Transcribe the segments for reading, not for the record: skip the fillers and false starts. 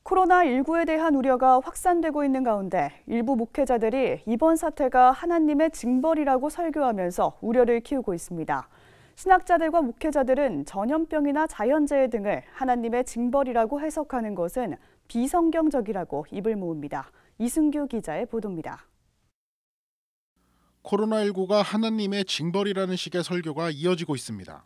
코로나19에 대한 우려가 확산되고 있는 가운데 일부 목회자들이 이번 사태가 하나님의 징벌이라고 설교하면서 우려를 키우고 있습니다. 신학자들과 목회자들은 전염병이나 자연재해 등을 하나님의 징벌이라고 해석하는 것은 비성경적이라고 입을 모읍니다. 이승규 기자의 보도입니다. 코로나19가 하나님의 징벌이라는 식의 설교가 이어지고 있습니다.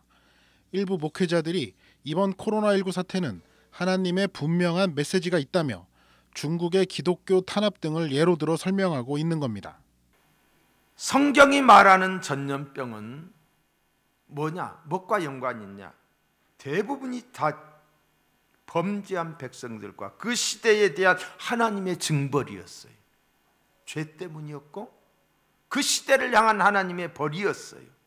일부 목회자들이 이번 코로나19 사태는 하나님의 분명한 메시지가 있다며 중국의 기독교 탄압 등을 예로 들어 설명하고 있는 겁니다. 성경이 말하는 전염병은 뭐냐? 뭐과 연관이 있냐? 대부분이 다 범죄한 백성들과 그 시대에 대한 하나님의 징벌이었어요. 죄 때문이었고 그 시대를 향한 하나님의 벌이었어요.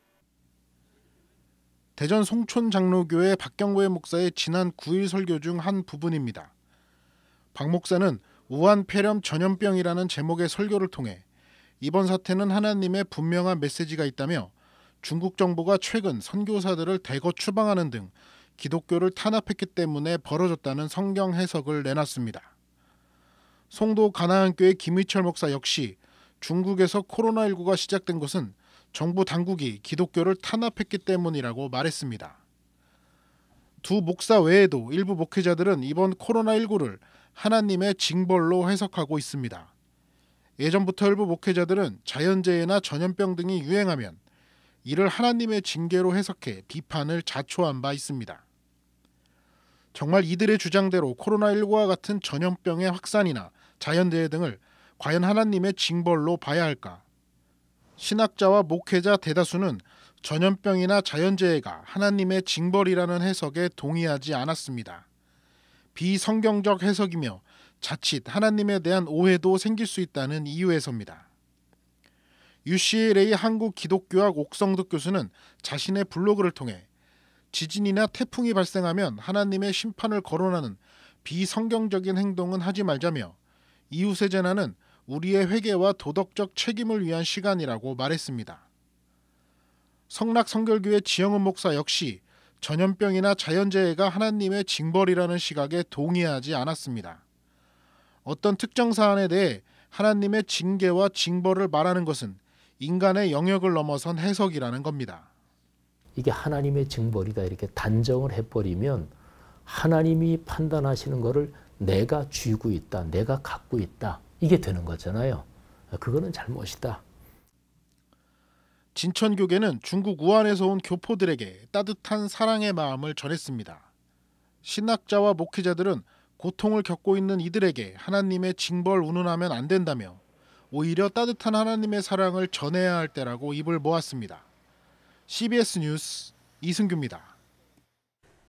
대전 송촌 장로교회 박경회 목사의 지난 9일 설교 중 한 부분입니다. 박 목사는 우한 폐렴 전염병이라는 제목의 설교를 통해 이번 사태는 하나님의 분명한 메시지가 있다며 중국 정부가 최근 선교사들을 대거 추방하는 등 기독교를 탄압했기 때문에 벌어졌다는 성경 해석을 내놨습니다. 송도 가나안교회 김의철 목사 역시 중국에서 코로나19가 시작된 것은 정부 당국이 기독교를 탄압했기 때문이라고 말했습니다. 두 목사 외에도 일부 목회자들은 이번 코로나19를 하나님의 징벌로 해석하고 있습니다. 예전부터 일부 목회자들은 자연재해나 전염병 등이 유행하면 이를 하나님의 징계로 해석해 비판을 자초한 바 있습니다. 정말 이들의 주장대로 코로나19와 같은 전염병의 확산이나 자연재해 등을 과연 하나님의 징벌로 봐야 할까? 신학자와 목회자 대다수는 전염병이나 자연재해가 하나님의 징벌이라는 해석에 동의하지 않았습니다. 비성경적 해석이며 자칫 하나님에 대한 오해도 생길 수 있다는 이유에서입니다. UCLA 한국기독교학 옥성득 교수는 자신의 블로그를 통해 지진이나 태풍이 발생하면 하나님의 심판을 거론하는 비성경적인 행동은 하지 말자며 이웃의 재난은 우리의 회개와 도덕적 책임을 위한 시간이라고 말했습니다. 성락성결교회 지영은 목사 역시 전염병이나 자연재해가 하나님의 징벌이라는 시각에 동의하지 않았습니다. 어떤 특정 사안에 대해 하나님의 징계와 징벌을 말하는 것은 인간의 영역을 넘어선 해석이라는 겁니다. 이게 하나님의 징벌이다 이렇게 단정을 해버리면 하나님이 판단하시는 것을 내가 쥐고 있다, 내가 갖고 있다 이게 되는 거잖아요. 그거는 잘못이다. 진천교계는 중국 우한에서 온 교포들에게 따뜻한 사랑의 마음을 전했습니다. 신학자와 목회자들은 고통을 겪고 있는 이들에게 하나님의 징벌 운운하면 안 된다며 오히려 따뜻한 하나님의 사랑을 전해야 할 때라고 입을 모았습니다. CBS 뉴스 이승규입니다.